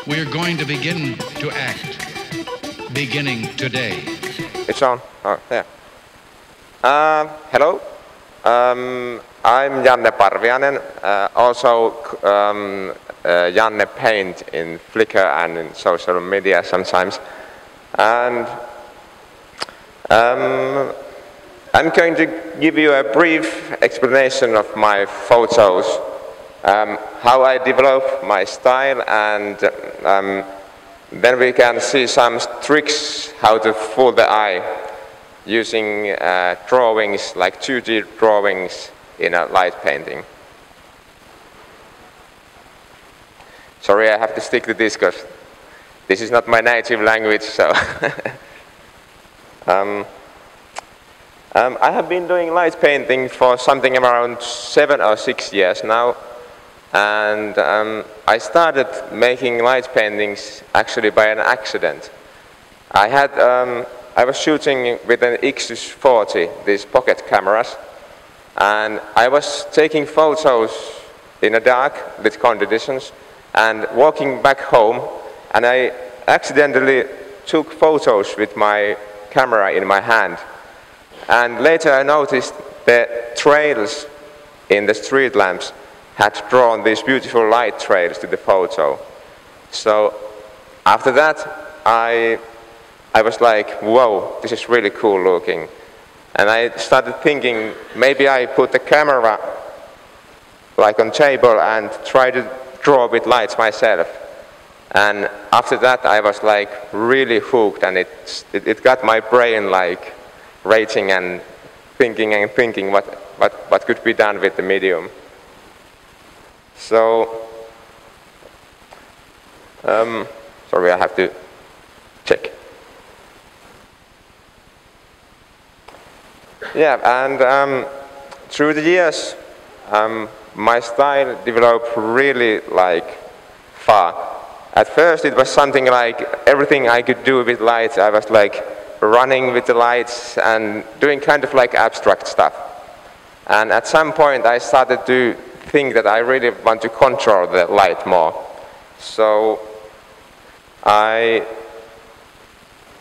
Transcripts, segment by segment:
We're going to begin to act, beginning today. It's on. Oh, yeah. Hello. I'm Janne Parviairen, also Jannepaint in Flickr and in social media sometimes. And I'm going to give you a brief explanation of my photos, how I develop my style, and then we can see some tricks how to fool the eye using drawings, like 2D drawings in a light painting. Sorry, I have to stick to this because this is not my native language, so. I have been doing light painting for something around 7 or 6 years now, and I started making light paintings actually by an accident. I was shooting with an X40, these pocket cameras, and I was taking photos in the dark with conditions and walking back home, and I accidentally took photos with my camera in my hand. And later I noticed the trails in the street lamps had drawn these beautiful light trails to the photo. So after that I was like, whoa, this is really cool looking. And I started thinking, maybe I put the camera like on table and try to draw with lights myself. And after that I was like really hooked, and it got my brain like raging and thinking what could be done with the medium. So, sorry, I have to check. Yeah, and through the years, my style developed really like far. At first it was something like everything I could do with lights. I was like running with the lights and doing kind of like abstract stuff. And at some point I started to think that I really want to control the light more. So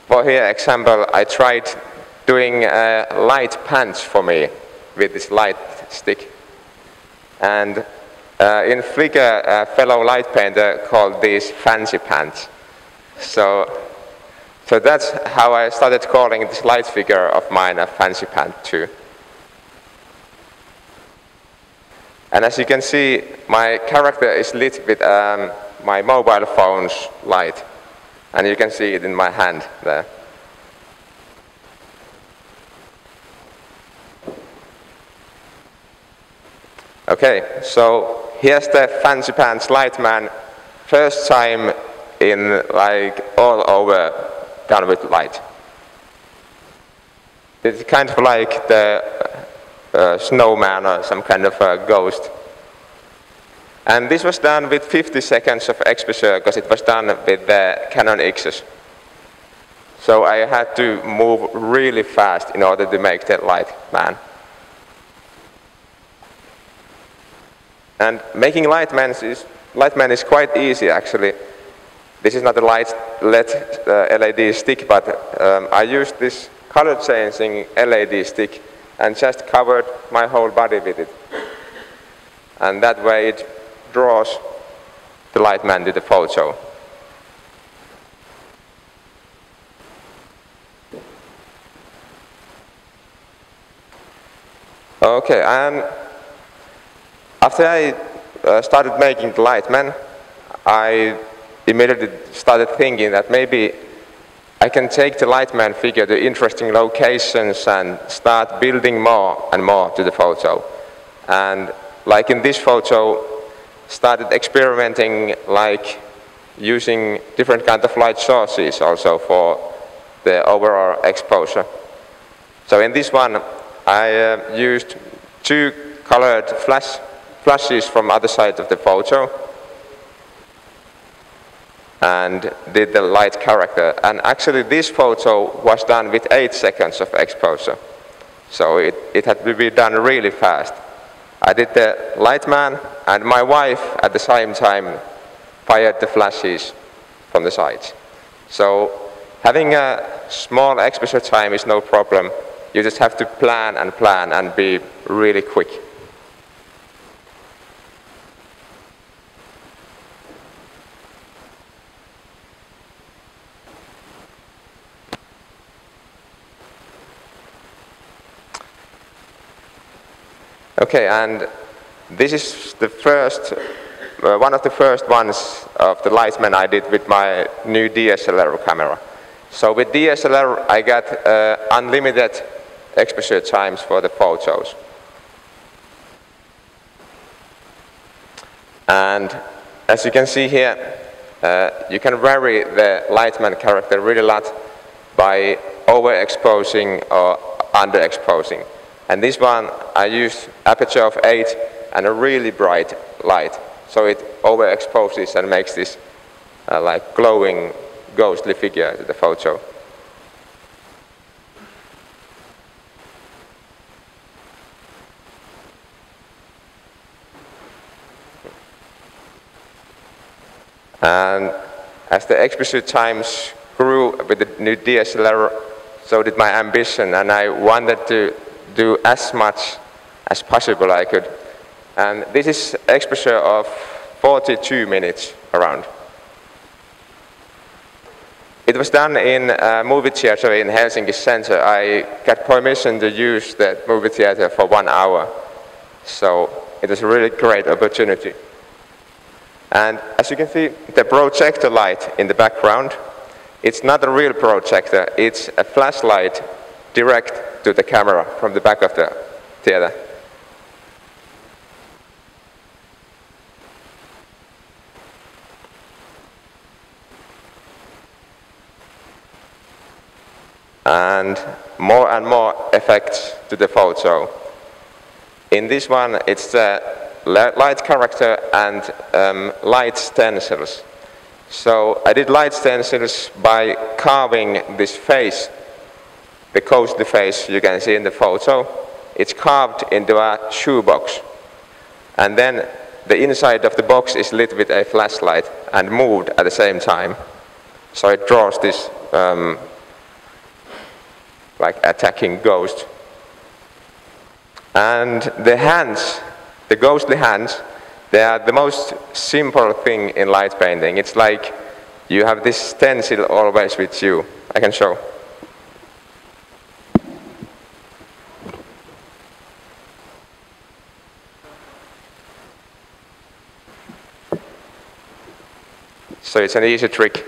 for here example, I tried doing a light pants for me with this light stick. And in Flickr, a fellow light painter called these fancy pants. So that's how I started calling this light figure of mine a fancy pant too. And as you can see, my character is lit with my mobile phone's light. And you can see it in my hand there. Okay, so here's the fancy pants light man, first time in like all over done with light. It's kind of like the snowman or some kind of a ghost. And this was done with 50 seconds of exposure because it was done with the Canon X's. So I had to move really fast in order to make the light man. And making light man is quite easy actually. This is not a LED stick, but I used this color changing LED stick and just covered my whole body with it. And that way it draws the light man to the photo. Okay, and after I started making the light man, I immediately started thinking that maybe I can take the light man figure to interesting locations and start building more and more to the photo. And like in this photo, started experimenting like using different kind of light sources also for the overall exposure. So in this one, I used 2 colored flashes from other side of the photo and did the light character. And actually this photo was done with 8 seconds of exposure. So it had to be done really fast. I did the light man, and my wife at the same time fired the flashes from the sides. So having a small exposure time is no problem. You just have to plan and be really quick. Okay, and this is the first, one of the first ones of the Lightman I did with my new DSLR camera. So with DSLR I got unlimited exposure times for the photos. And as you can see here, you can vary the Lightman character really a lot by overexposing or underexposing. And this one I used aperture of 8 and a really bright light. So it overexposes and makes this like glowing, ghostly figure to the photo. And as the exposure times grew with the new DSLR, so did my ambition, and I wanted to do as much as possible I could. And this is exposure of 42 minutes around. It was done in a movie theater in Helsinki center. I got permission to use that movie theater for 1 hour. So it was a really great opportunity. And as you can see, the projector light in the background, it's not a real projector, it's a flashlight direct to the camera from the back of the theater. And more effects to the photo. In this one, it's the light character and light stencils. So I did light stencils by carving this face, the ghostly face you can see in the photo. It's carved into a shoebox. And then the inside of the box is lit with a flashlight and moved at the same time. So it draws this like attacking ghost. And the hands, the ghostly hands, they are the most simple thing in light painting. It's like you have this stencil always with you. I can show. So it's an easy trick.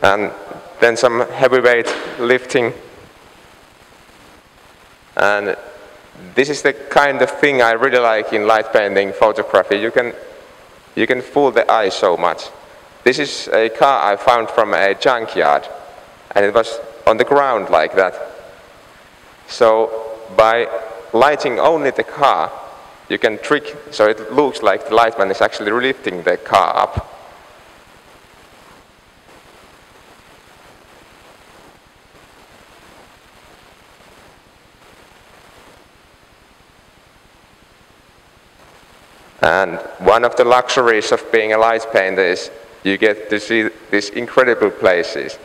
And then some heavyweight lifting. And this is the kind of thing I really like in light painting photography. You can fool the eye so much. This is a car I found from a junkyard, and it was on the ground like that. So by lighting only the car, you can trick so it looks like the lightman is actually lifting the car up. And one of the luxuries of being a light painter is you get to see these incredible places.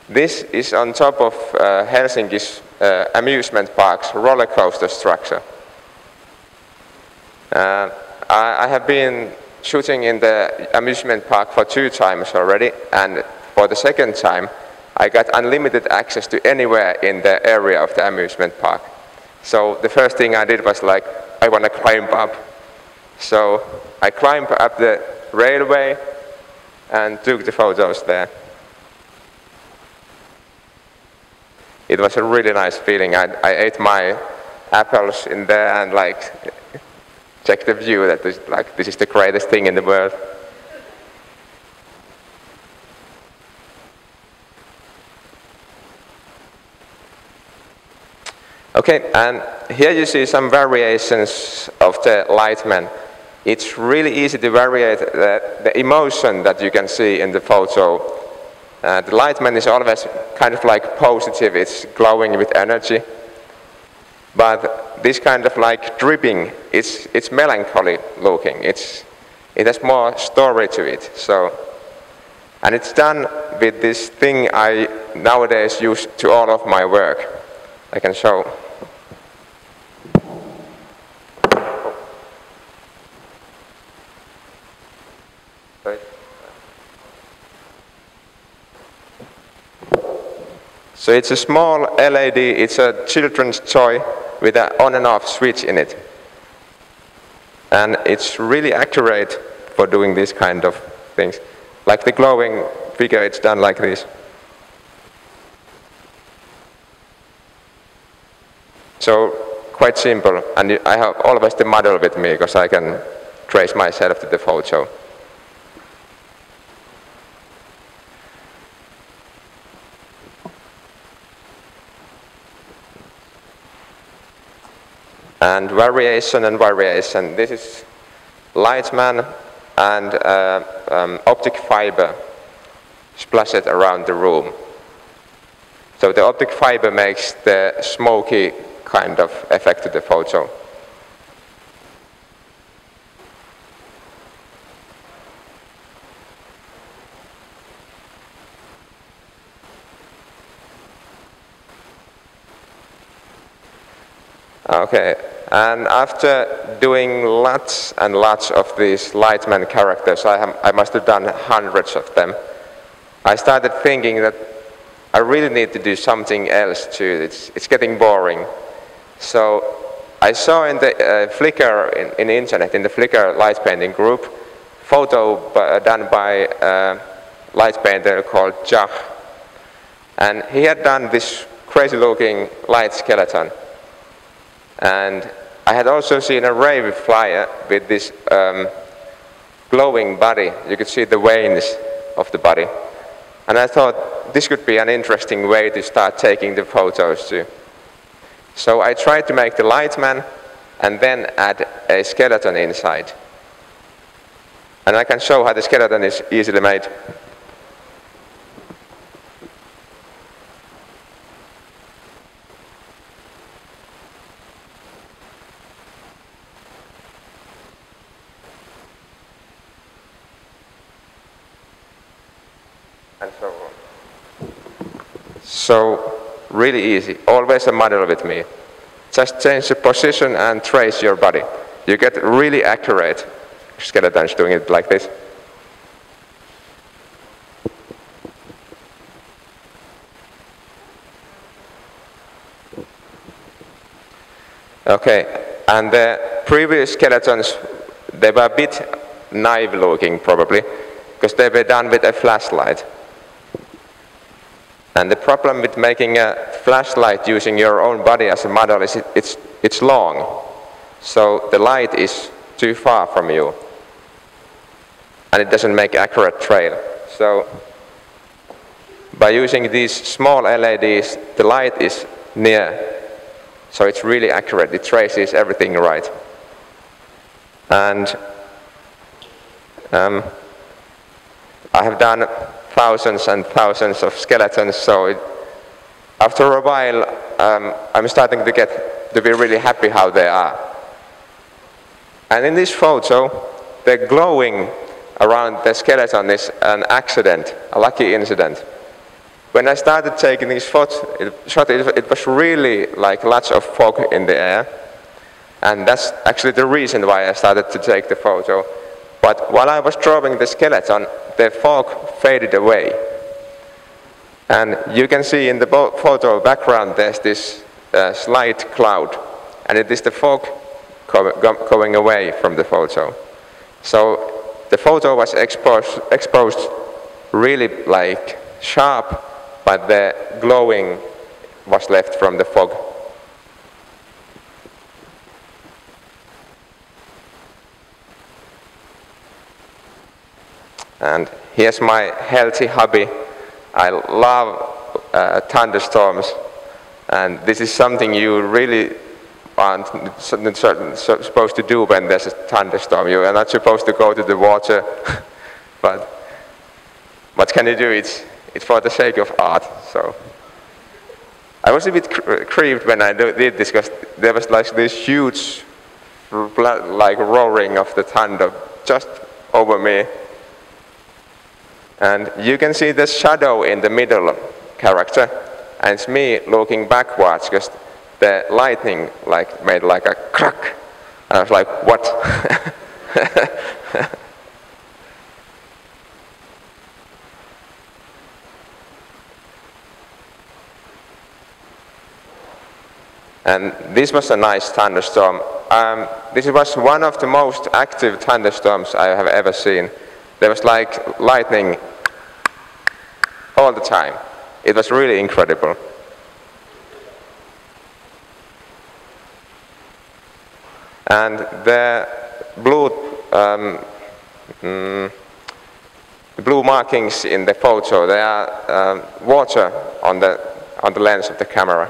This is on top of Helsinki's amusement park's roller coaster structure. I have been shooting in the amusement park for 2 times already, and for the second time I got unlimited access to anywhere in the area of the amusement park. So the first thing I did was like, I want to climb up. So I climbed up the railway and took the photos there. It was a really nice feeling. I ate my apples in there and like checked the view that this is the greatest thing in the world. Okay, and here you see some variations of the Lightman. It's really easy to vary the emotion that you can see in the photo. The Lightman is always kind of like positive, it's glowing with energy. But this kind of like dripping, it's melancholy looking. It has more story to it. So, and it's done with this thing I nowadays use to all of my work. I can show. So it's a small LED, it's a children's toy with an on and off switch in it. And it's really accurate for doing this kind of things. Like the glowing figure, it's done like this. So quite simple, and I have always the model with me because I can trace myself to the photo. And variation and variation. This is Lightman and optic fiber splashed around the room. So the optic fiber makes the smoky kind of effect to the photo. Okay, and after doing lots and lots of these Lightman characters, I must have done hundreds of them, I started thinking that I really need to do something else too. It's getting boring. So I saw in the Flickr, in the internet, in the Flickr light painting group, photo done by a light painter called Janne. And he had done this crazy looking light skeleton. And I had also seen a rave flyer with this glowing body. You could see the veins of the body. And I thought this could be an interesting way to start taking the photos too. So I tried to make the Lightman and then add a skeleton inside. And I can show how the skeleton is easily made. And so on. So really easy, always a model with me. Just change the position and trace your body. You get really accurate skeletons doing it like this. Okay, and the previous skeletons, they were a bit naive looking probably, because they were done with a flashlight. And the problem with making a flashlight using your own body as a model is it's long. So the light is too far from you. And it doesn't make accurate trail. So by using these small LEDs, the light is near. So it's really accurate. It traces everything right. And I have done thousands and thousands of skeletons, so after a while I'm starting to be really happy how they are. And in this photo, the glowing around the skeleton is an accident, a lucky incident. When I started taking these shots, it was really like lots of fog in the air, and that's actually the reason why I started to take the photo. But while I was drawing the skeleton, the fog faded away. And you can see in the photo background there's this slight cloud. And it is the fog going away from the photo. So the photo was exposed really like sharp, but the glowing was left from the fog. And here's my healthy hobby. I love thunderstorms, and this is something you really aren't supposed to do when there's a thunderstorm. You are not supposed to go to the water, but what can you do? It's for the sake of art. So I was a bit creeped when I did this because there was like this huge like roaring of the thunder just over me. And you can see the shadow in the middle character, and it's me looking backwards because the lightning like made like a crack. And I was like, what? And this was a nice thunderstorm. This was one of the most active thunderstorms I have ever seen. There was like lightning all the time. It was really incredible. And the blue markings in the photo, they are water on the lens of the camera.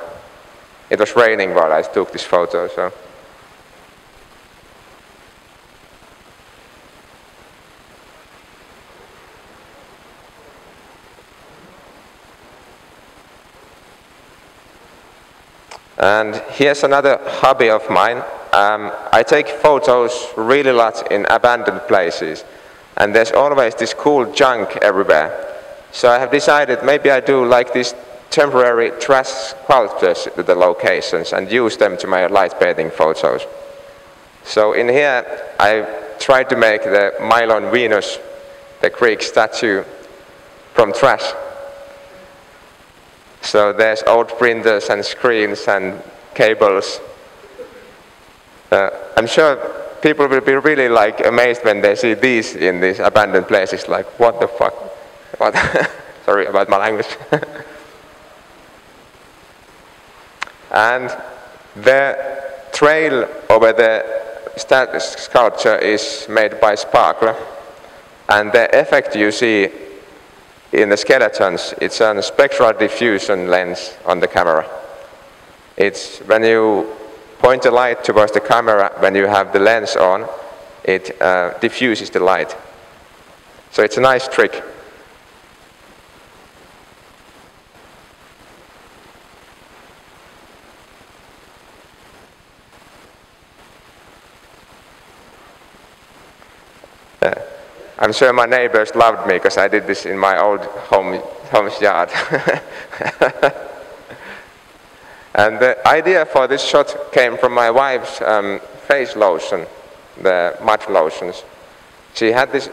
It was raining while I took this photo, so. And here's another hobby of mine. I take photos really a lot in abandoned places. And there's always this cool junk everywhere. So I have decided maybe I do like these temporary trash sculptures to the locations and use them to my light painting photos. So in here I tried to make the Mylon Venus, the Greek statue, from trash. So there's old printers and screens and cables. I'm sure people will be really like amazed when they see these in these abandoned places, like what the fuck? What? Sorry about my language. And the trail over the sculpture is made by sparkler, and the effect you see in the skeletons, it's a spectral diffusion lens on the camera. It's when you point the light towards the camera, when you have the lens on, it diffuses the light. So it's a nice trick. I'm sure my neighbors loved me because I did this in my old home's yard. And the idea for this shot came from my wife's face lotion, the mud lotions. She had this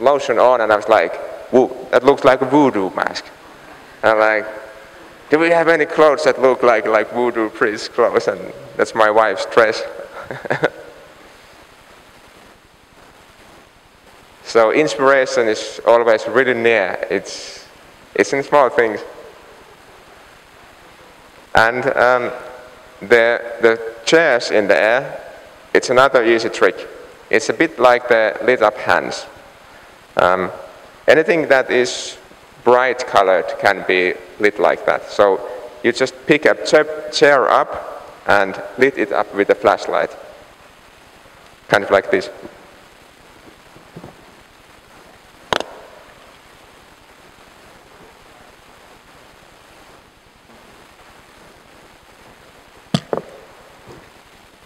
lotion on and I was like, whoa, that looks like a voodoo mask. And I'm like, do we have any clothes that look like voodoo priest clothes? And that's my wife's dress. So inspiration is always really near. It's in small things. And the chairs in the air, it's another easy trick. It's a bit like the lit up hands. Anything that is bright colored can be lit like that. So you just pick a chair up and lit it up with a flashlight. Kind of like this.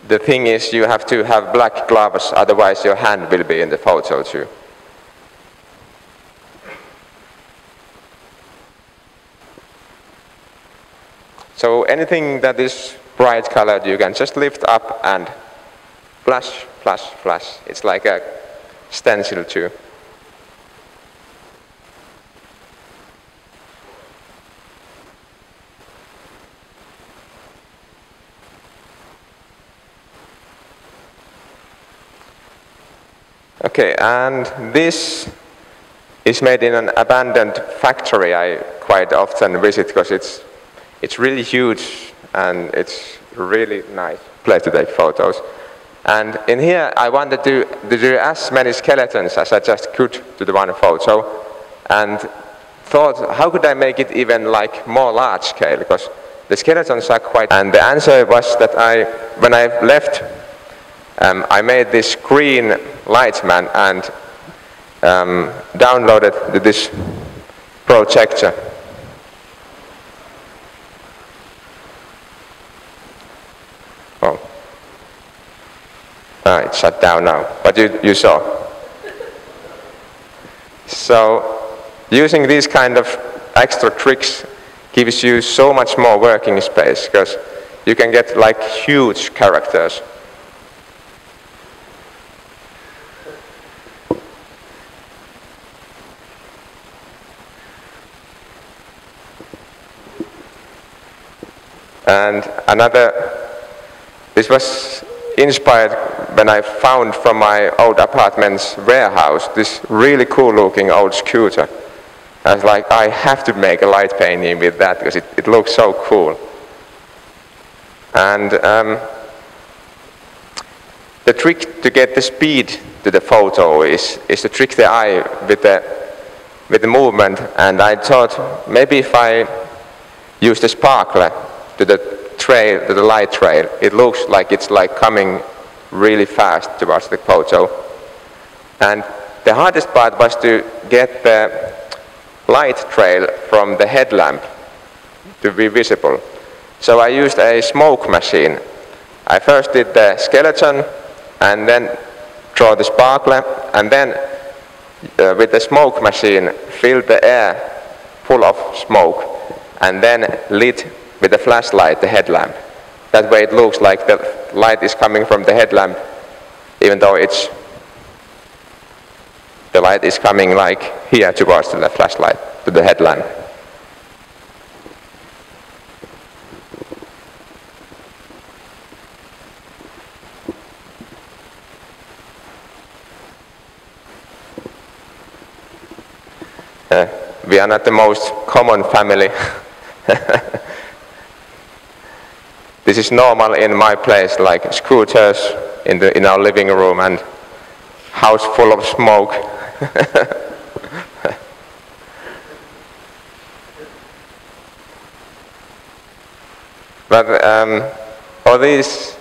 The thing is, you have to have black gloves, otherwise your hand will be in the photo too. So anything that is bright colored, you can just lift up and flash, flash, flash. It's like a stencil too. Okay, and this is made in an abandoned factory I quite often visit because it's really huge and it's really nice place to take photos. And in here I wanted to do as many skeletons as I just could to the one photo, and thought how could I make it even like more large scale, because the skeletons are quite, and the answer was that when I left I made this green Lightman and downloaded this projector. It's shut down now, but you saw. So using these kind of extra tricks gives you so much more working space, because you can get like huge characters. And this was inspired when I found from my old apartment's warehouse this really cool looking old scooter. I was like, I have to make a light painting with that because it looks so cool. And the trick to get the speed to the photo is to trick the eye with the movement. And I thought maybe if I use the sparkler to the trail, to the light trail, it looks like it's like coming really fast towards the photo. And the hardest part was to get the light trail from the headlamp to be visible. So I used a smoke machine. I first did the skeleton and then draw the sparkler, and then with the smoke machine filled the air full of smoke and then lit with the flashlight the headlamp. That way it looks like the light is coming from the headlamp, even though the light is coming like here towards the flashlight, to the headlamp. We are not the most common family. This is normal in my place, like scooters in our living room and house full of smoke. But all these,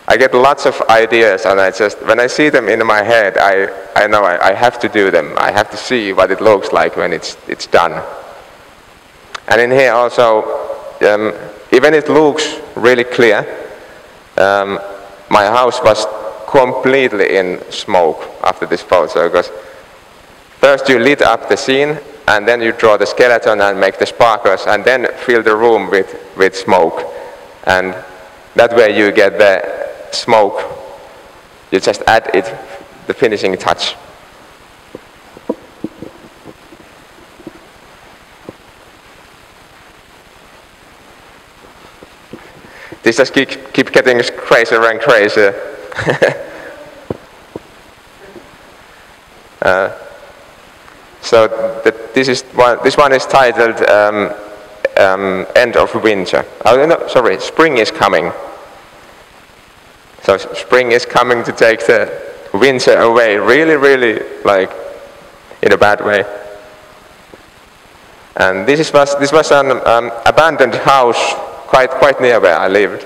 I get lots of ideas, and when I see them in my head, I know I have to do them. I have to see what it looks like when it's done. And in here also, even it looks really clear, my house was completely in smoke after this photo, because first you lit up the scene, and then you draw the skeleton and make the sparklers, and then fill the room with smoke. And that way you get the smoke, you just add it, the finishing touch. This just keep getting crazier and crazier. So this one is titled End of Winter. Oh, no, sorry, Spring is Coming. So spring is coming to take the winter away, really, really, like, in a bad way. And this was an abandoned house quite near where I lived.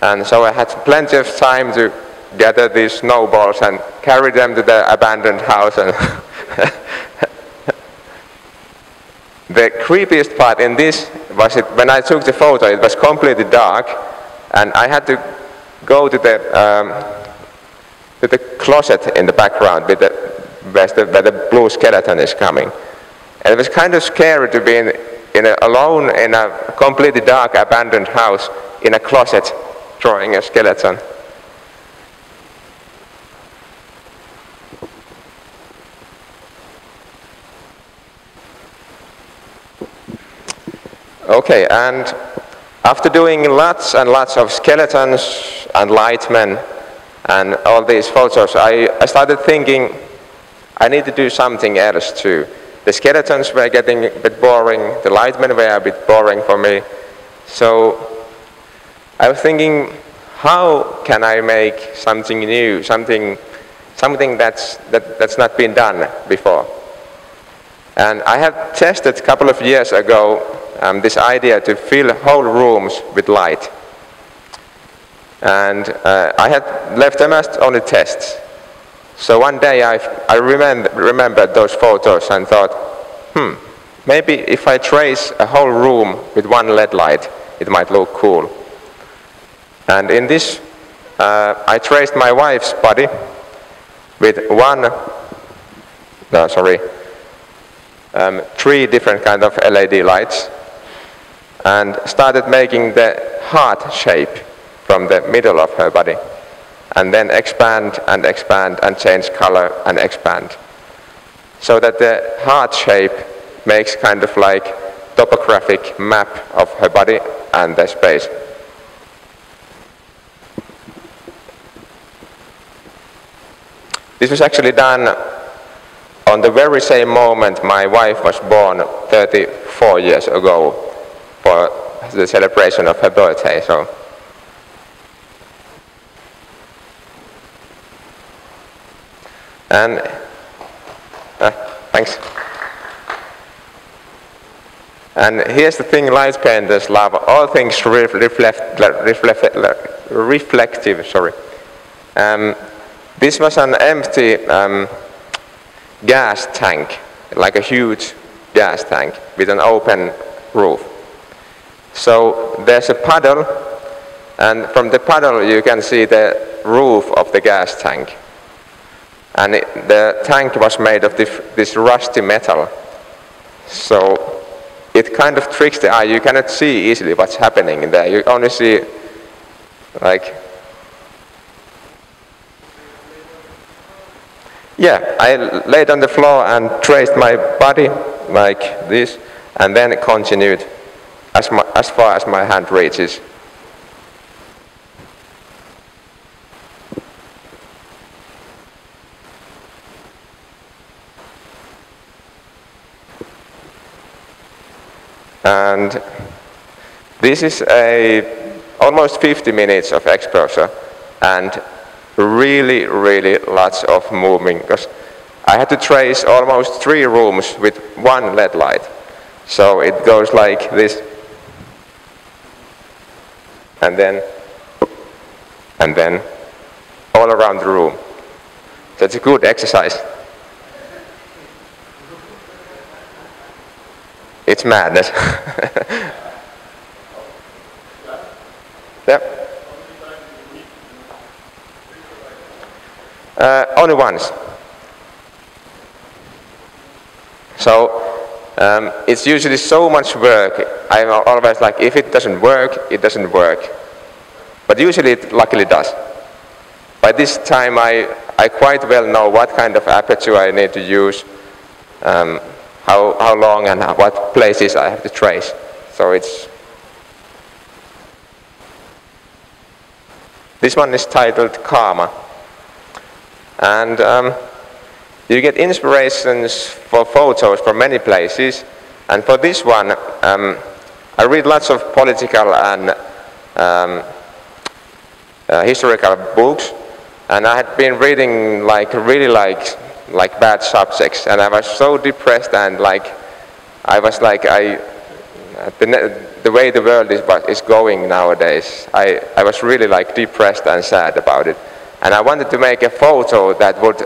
And so I had plenty of time to gather these snowballs and carry them to the abandoned house. And the creepiest part in this was when I took the photo, it was completely dark, and I had to go to the closet in the background where the blue skeleton is coming. And it was kind of scary to be alone in a completely dark abandoned house in a closet drawing a skeleton. Okay, and after doing lots and lots of skeletons and lightmen and all these photos, I started thinking I need to do something else too. The skeletons were getting a bit boring, the lightmen were a bit boring for me. So I was thinking, how can I make something new, something that's not been done before? And I have tested a couple of years ago this idea to fill whole rooms with light. And I had left them as only tests. So one day I remembered those photos and thought, maybe if I trace a whole room with one LED light, it might look cool. And in this I traced my wife's body with three different kind of LED lights, and started making the heart shape from the middle of her body, and then expand and expand and change color and expand, so that the heart shape makes kind of like topographic map of her body and the space. This was actually done on the very same moment my wife was born 34 years ago for the celebration of her birthday. So, and thanks. And here's the thing light painters love: all things reflective. Sorry. This was an empty gas tank, like a huge gas tank with an open roof. So there's a puddle, and from the puddle you can see the roof of the gas tank. And the tank was made of this rusty metal. So it kind of tricks the eye. You cannot see easily what's happening in there. You only see like... Yeah, I laid on the floor and traced my body like this, and then it continued as far as my hand reaches. And this is almost 50 minutes of exposure, and really lots of moving, because I had to trace almost 3 rooms with one LED light. So it goes like this, and then all around the room. So it's a good exercise. It's madness. Yep. Only once. So it's usually so much work. I'm always like, if it doesn't work, it doesn't work. But usually it luckily does. By this time I quite well know what kind of aperture I need to use, how long and what places I have to trace. So it's... This one is titled Karma. And you get inspirations for photos from many places. And for this one, I read lots of political and historical books. And I had been reading really bad subjects. And I was so depressed, and I was like, the way the world is going nowadays, I was really depressed and sad about it. And I wanted to make a photo that would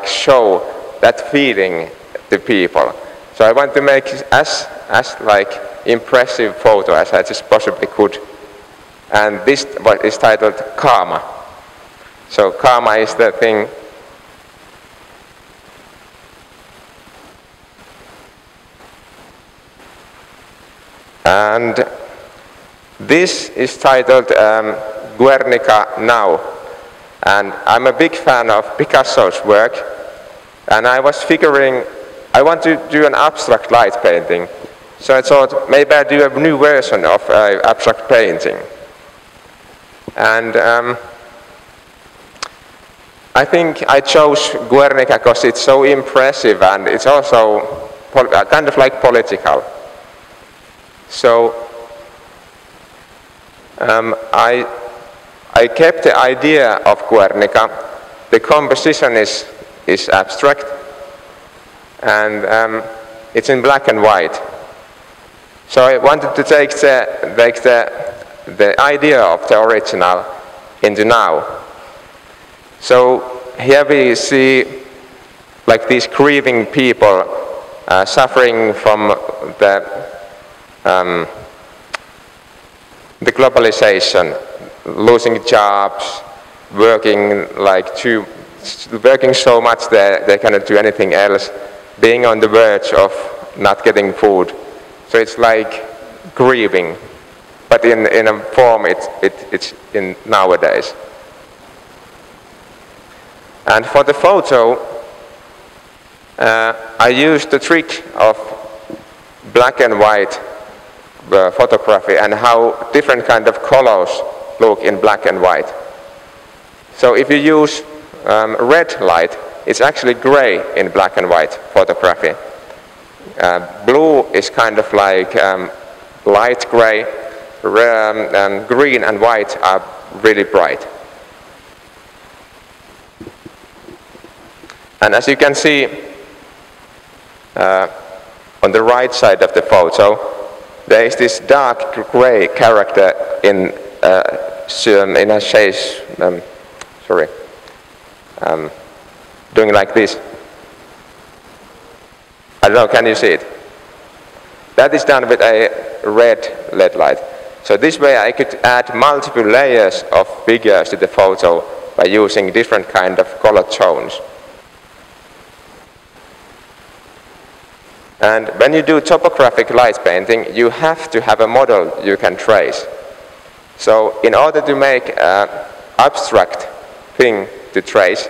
show that feeling to people. So I wanted to make as impressive photo as I just possibly could. And this is titled Karma. So karma is the thing. And this is titled Guernica Now. And I'm a big fan of Picasso's work. And I was figuring, I want to do an abstract light painting. So I thought, maybe I'd do a new version of abstract painting. And I think I chose Guernica because it's so impressive, and it's also kind of political. So I kept the idea of Guernica. The composition is abstract, and it's in black and white. So I wanted to take the idea of the original into now. So here we see these grieving people suffering from the globalization, losing jobs, working working so much that they cannot do anything else, being on the verge of not getting food. So it's like grieving, but in a form it's in nowadays. And for the photo, I used the trick of black and white photography and how different kind of colors look in black and white. So if you use red light, it's actually gray in black and white photography. Blue is kind of like light gray, green and white are really bright. And as you can see on the right side of the photo, there is this dark gray character in a shades, doing like this. I don't know, can you see it? That is done with a red LED light. So this way I could add multiple layers of figures to the photo by using different kind of color tones. And when you do topographic light painting, you have to have a model you can trace. So in order to make an abstract thing to trace,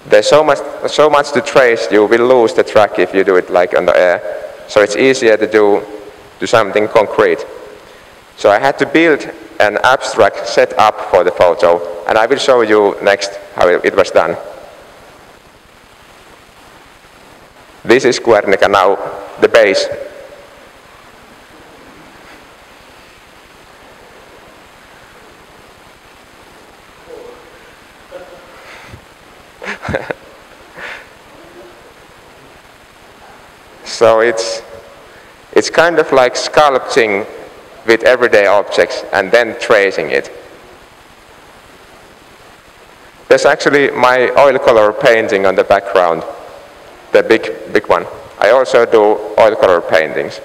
there's so much to trace, you will lose the track if you do it like on the air. So it's easier to do something concrete. So I had to build an abstract setup for the photo, and I will show you next how it was done. This is Guernica now, the base. So it's kind of like sculpting with everyday objects and then tracing it. There's actually my oil color painting on the background, the big one. I also do oil color paintings.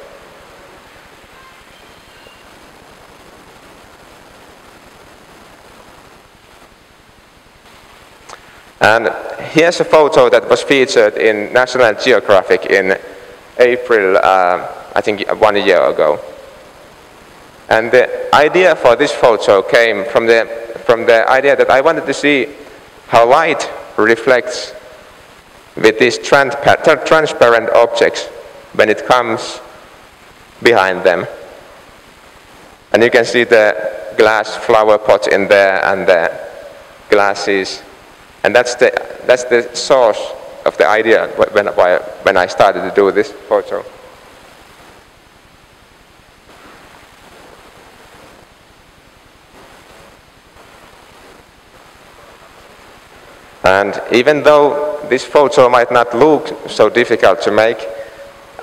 And here's a photo that was featured in National Geographic in April, I think 1 year ago. And the idea for this photo came from the idea that I wanted to see how light reflects with these transparent objects when it comes behind them. And you can see the glass flower pot in there and the glasses. And that's the source of the idea when I started to do this photo. And even though this photo might not look so difficult to make,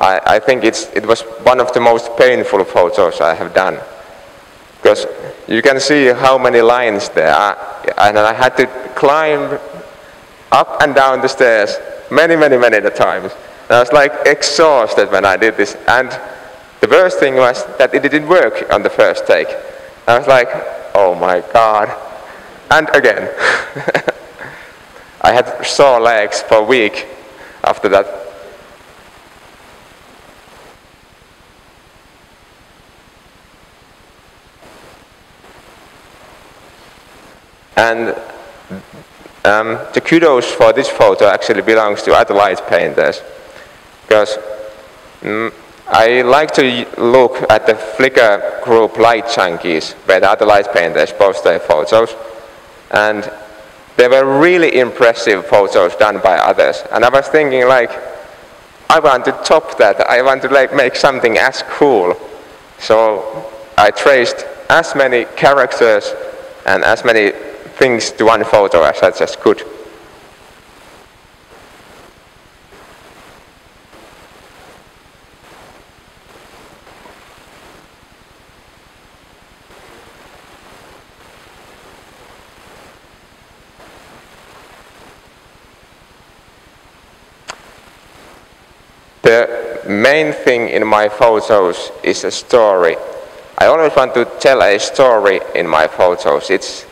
I think it was one of the most painful photos I have done. Because you can see how many lines there are, and I had to climb up and down the stairs many times. And I was like exhausted when I did this. And the worst thing was that it didn't work on the first take. I was like, oh my God. And again. I had sore legs for a week after that. And the kudos for this photo actually belongs to other light painters, because I like to look at the Flickr group Light Junkies, where the other light painters post their photos, and they were really impressive photos done by others. And I was thinking, like, I want to top that. I want to make something as cool. So I traced as many characters and as many things to one photo as I just could. The main thing in my photos is a story. I always want to tell a story in my photos. It's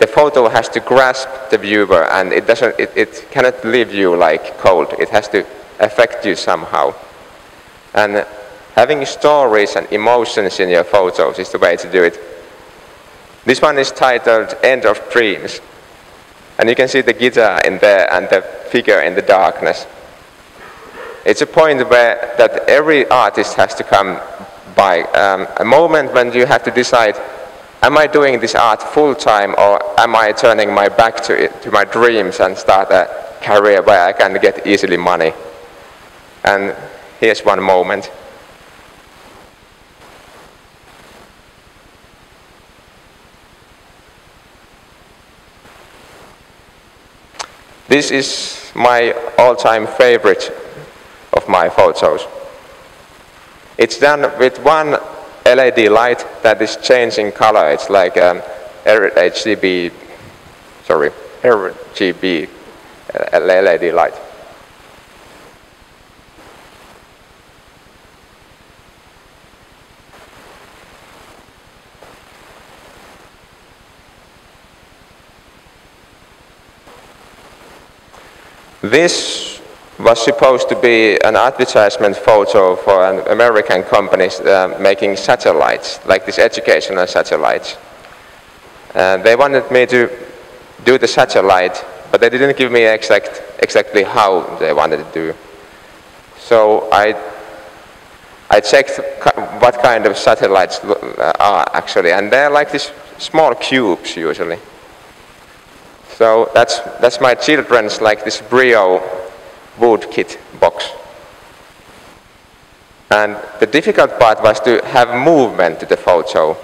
the photo has to grasp the viewer, and it cannot leave you like cold. It has to affect you somehow. And having stories and emotions in your photos is the way to do it. This one is titled End of Dreams. And you can see the guitar in there and the figure in the darkness. It's a point where that every artist has to come by, a moment when you have to decide, am I doing this art full-time, or am I turning my back to it, to my dreams, and start a career where I can get easily money? And here's one moment. This is my all-time favorite of my photos. It's done with one LED light that is changing color. It's like RGB LED light. This was supposed to be an advertisement photo for an American company making satellites, like these educational satellites. They wanted me to do the satellite, but they didn't give me exactly how they wanted to do. So I checked what kind of satellites are actually, and they're like these small cubes usually. So that's my children's, like this Brio wood kit box. And the difficult part was to have movement to the photo.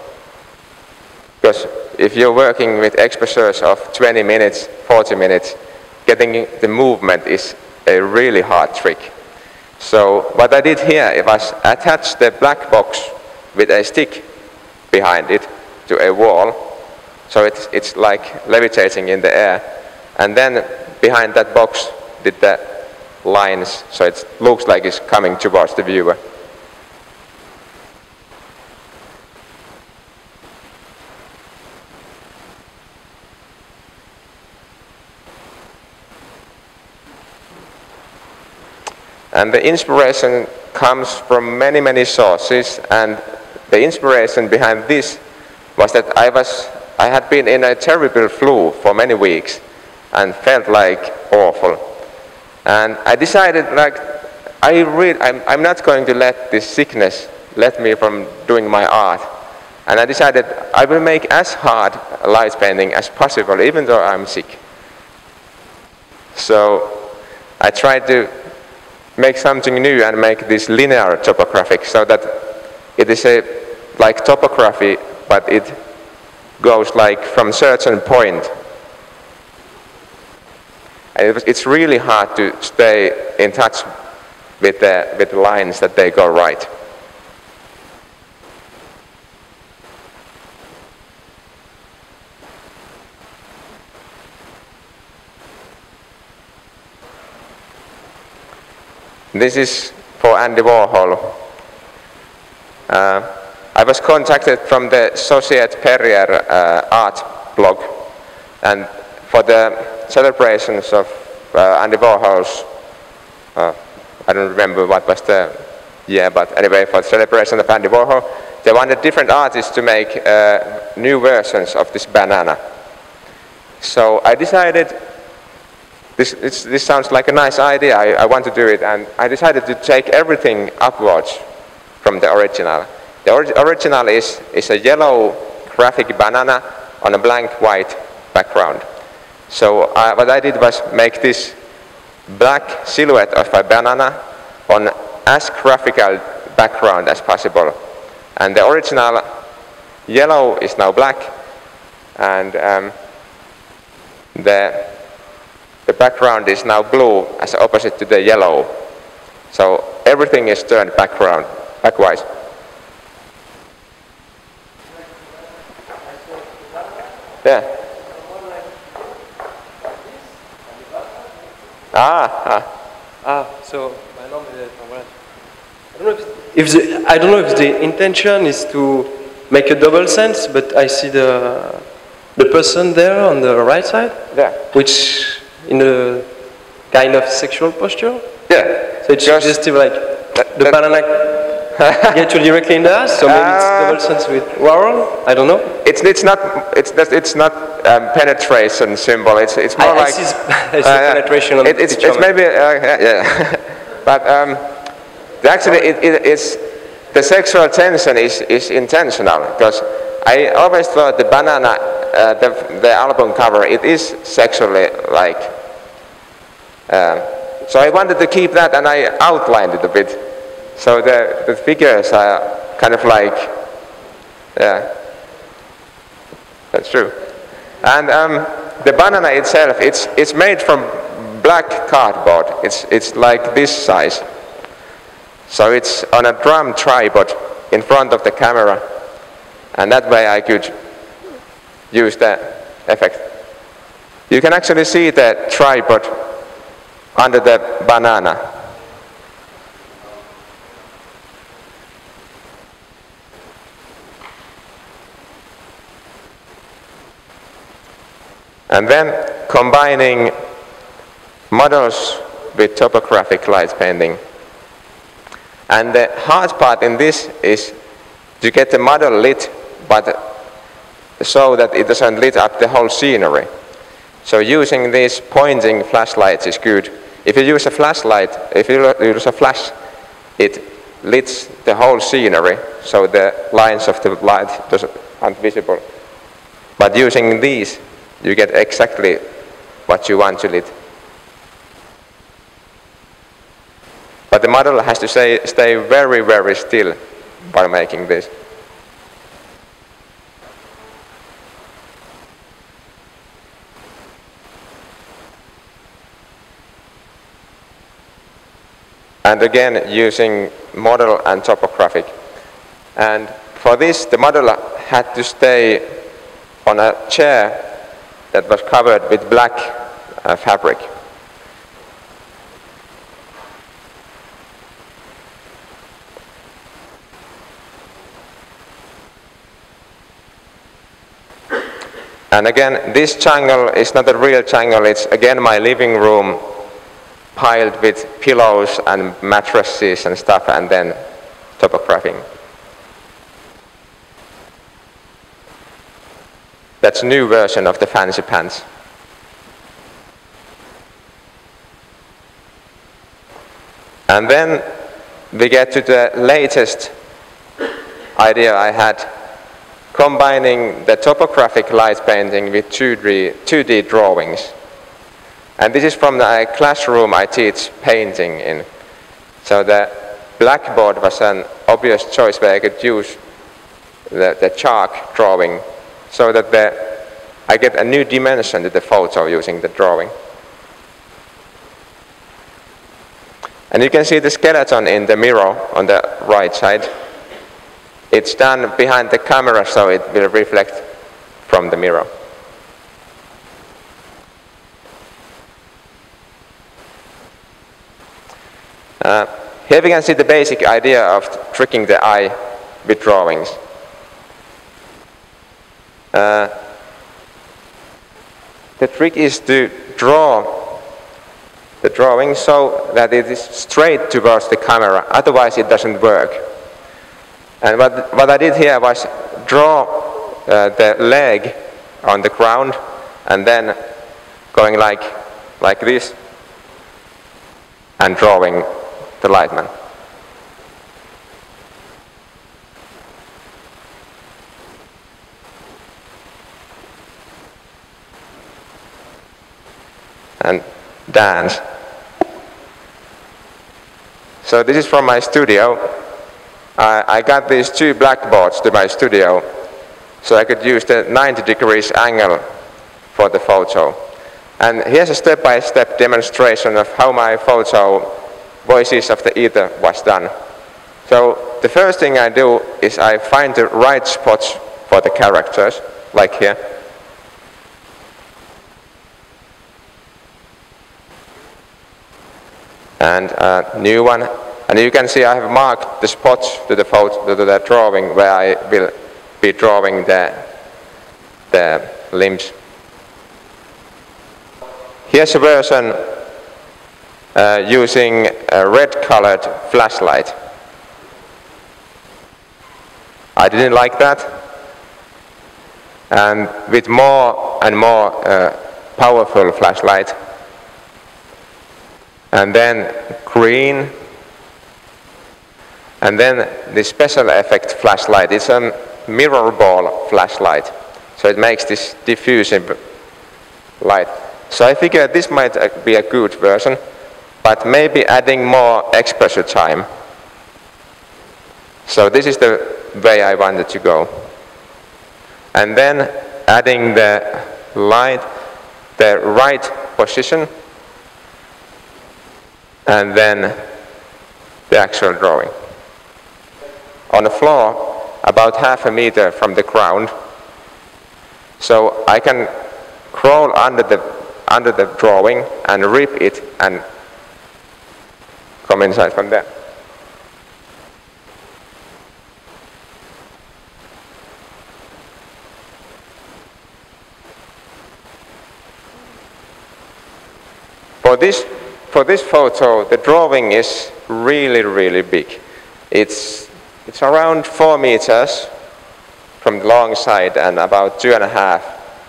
Because if you're working with exposures of 20 minutes, 40 minutes, getting the movement is a really hard trick. So what I did here was attach the black box with a stick behind it to a wall. So it's like levitating in the air. And then behind that box did the lines, so it looks like it's coming towards the viewer. And the inspiration comes from many, many sources, and the inspiration behind this was that I had been in a terrible flu for many weeks and felt like awful. And I decided, like, I'm not going to let this sickness let me from doing my art. And I decided I will make as hard light painting as possible, even though I'm sick. So I tried to make something new and make this linear topographic, so that it is like topography, but it goes like from a certain point. And it's really hard to stay in touch with the lines that they go right. This is for Andy Warhol. I was contacted from the Societe Perrier art blog, and for the celebrations of Andy Warhol's, I don't remember what was the year, but anyway, for the celebration of Andy Warhol, they wanted different artists to make new versions of this banana. So I decided, this sounds like a nice idea, I want to do it, and I decided to take everything upwards from the original. The original is a yellow graphic banana on a blank white background. So what I did was make this black silhouette of a banana on as graphical background as possible. And the original yellow is now black, and the background is now blue as opposite to the yellow. So everything is turned backwise. Yeah. So I don't know if the intention is to make a double sense, but I see the The person there on the right side? Yeah. Which in a kind of sexual posture? Yeah. So it's suggestive like the banana get you directly in the ass, so maybe it's double sense with Warren? I don't know. It's not penetration symbol. It's more like I see penetration on the it's picture. maybe yeah. But actually it's the sexual tension is intentional, because I always thought the banana the album cover, it is sexually like so I wanted to keep that, and I outlined it a bit, so the figures are kind of like, yeah, that's true. And the banana itself, it's made from black cardboard. It's like this size, so it's on a drum tripod in front of the camera, and that way I could use the effect. You can actually see the tripod under the banana. And then combining models with topographic light painting. And the hard part in this is to get the model lit, but so that it doesn't lit up the whole scenery. So using these pointing flashlights is good. If you use a flashlight, if you use a flash, it lights the whole scenery, so the lines of the light aren't visible. But using these, you get exactly what you want to lit. But the model has to stay very, very still while making this. And again, using model and topographic. And for this, the model had to stay on a chair that was covered with black fabric. And again, this jungle is not a real jungle, it's again my living room piled with pillows and mattresses and stuff, and then topographing. That's a new version of the fancy pants. And then we get to the latest idea I had, combining the topographic light painting with 2D drawings. And this is from the classroom I teach painting in. So the blackboard was an obvious choice where I could use the chalk drawing, so that I get a new dimension to the photo using the drawing. And you can see the skeleton in the mirror on the right side. It's done behind the camera, so it will reflect from the mirror. Here we can see the basic idea of tricking the eye with drawings. The trick is to draw the drawing so that it is straight towards the camera, otherwise it doesn't work. And what I did here was draw the leg on the ground and then going like this and drawing the lightman. And dance. So this is from my studio. I got these two blackboards to my studio, so I could use the 90 degrees angle for the photo. And here's a step-by-step demonstration of how my photo Voices of the Ether was done. So the first thing I do is I find the right spots for the characters, like here. And a new one. And you can see I have marked the spots to the photo, to the drawing where I will be drawing the the limbs. Here's a version using a red-colored flashlight. I didn't like that, and with more and more powerful flashlight, and then green, and then the special effect flashlight. It's a mirror ball flashlight, so it makes this diffusing light. So I figured this might be a good version, but maybe adding more exposure time. So this is the way I wanted to go. And then adding the light, the right position, and then the actual drawing. On the floor, about ½ meter from the ground, so I can crawl under the drawing and rip it and come inside from there. For this photo, the drawing is really big. It's around 4 meters from the long side and about 2.5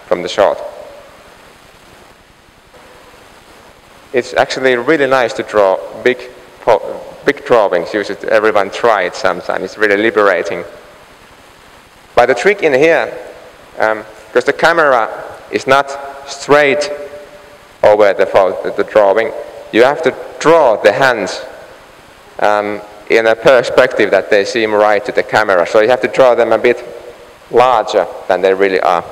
from the short. It's actually really nice to draw big drawings. Usually everyone try it sometime. It's really liberating. But the trick in here, because the camera is not straight over the drawing, you have to draw the hands in a perspective that they seem right to the camera. So you have to draw them a bit larger than they really are.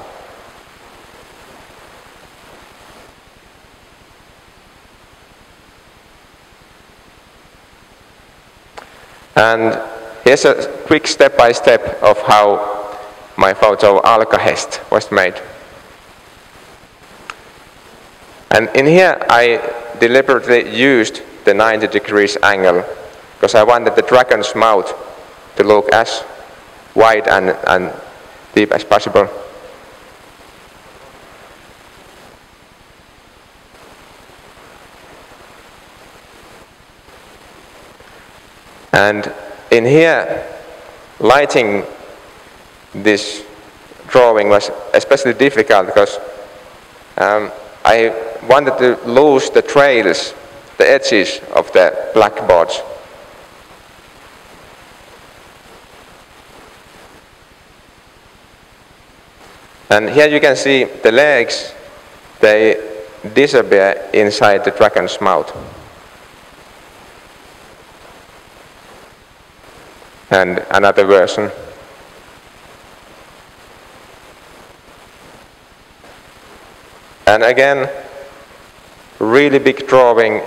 And here's a quick step-by-step of how my photo Alkahest was made. And in here I deliberately used the 90 degrees angle because I wanted the dragon's mouth to look as wide and deep as possible. And in here, lighting this drawing was especially difficult because I wanted to lose the trails, the edges of the blackboards. And here you can see the legs, they disappear inside the dragon's mouth. And another version. And again, really big drawing.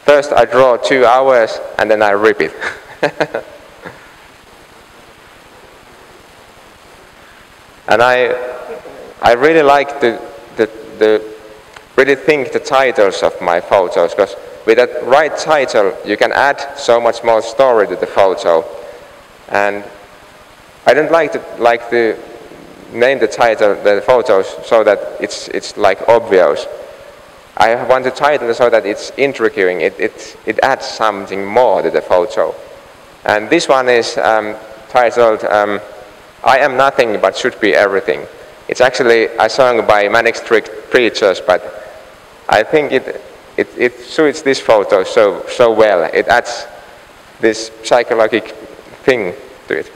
First I draw 2 hours and then I rip it. And I really like really think the titles of my photos, because with that right title you can add so much more story to the photo. And I don't like to name the title, the photos, so that it's like obvious. I want the title so that it's intriguing. It adds something more to the photo. And this one is titled "I Am Nothing But Should Be Everything." It's actually a song by Manic Street Preachers, but I think it suits this photo so well. It adds this psychological thing to it.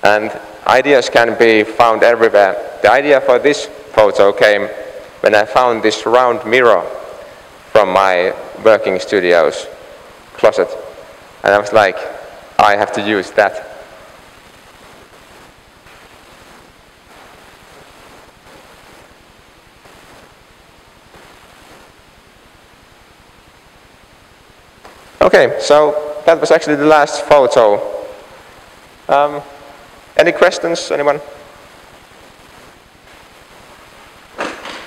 And ideas can be found everywhere. The idea for this photo came when I found this round mirror from my working studio's closet. And I was like, I have to use that. Okay, so that was actually the last photo. Any questions, anyone?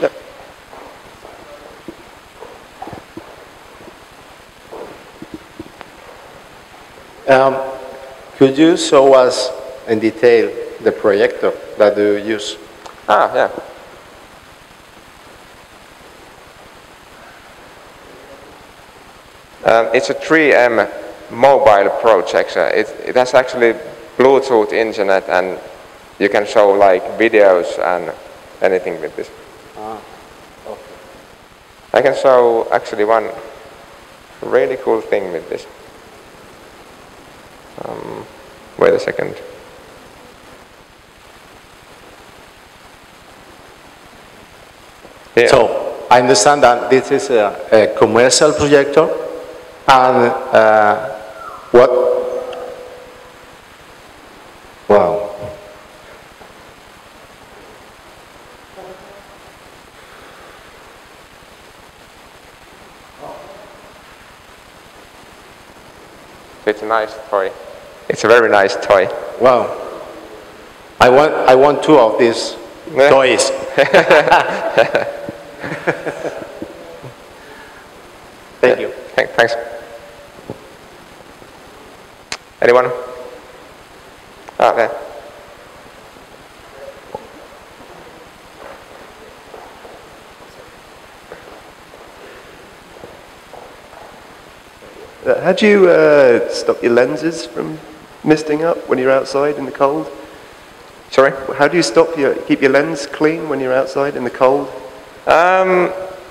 Yep. Could you show us in detail the projector that you use? Ah, yeah. It's a 3M mobile projector. It has actually Bluetooth internet, and you can show like videos and anything with this. Ah, okay. I can show actually one really cool thing with this. Wait a second. Yeah. So I understand that this is a commercial projector, and what? Wow. It's a nice toy. It's a very nice toy. Wow. I want two of these toys. Thank you. Thanks. Anyone? Ah, there. How do you stop your lenses from misting up when you're outside in the cold? Sorry? How do you keep your lens clean when you're outside in the cold?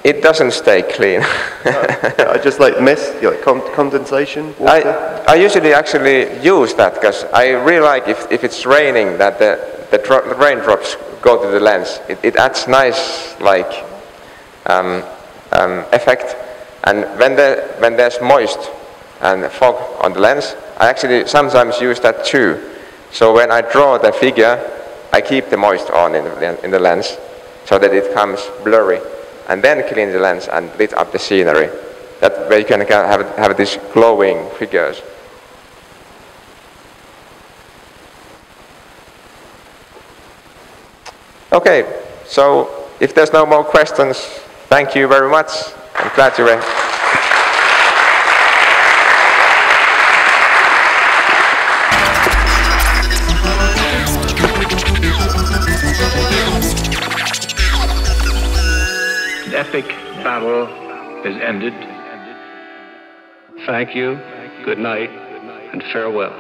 It doesn't stay clean. I just like mist, like condensation, water? I usually actually use that because I really like if it's raining that the raindrops go to the lens. It adds nice like effect. And when there's moist and fog on the lens, I actually sometimes use that too. So when I draw the figure, I keep the moist on in the lens so that it comes blurry, and then clean the lens and lit up the scenery. That way you can have these glowing figures. Okay, so if there's no more questions, thank you very much. I'm glad you were. The epic battle is ended. Thank you, good night, and farewell.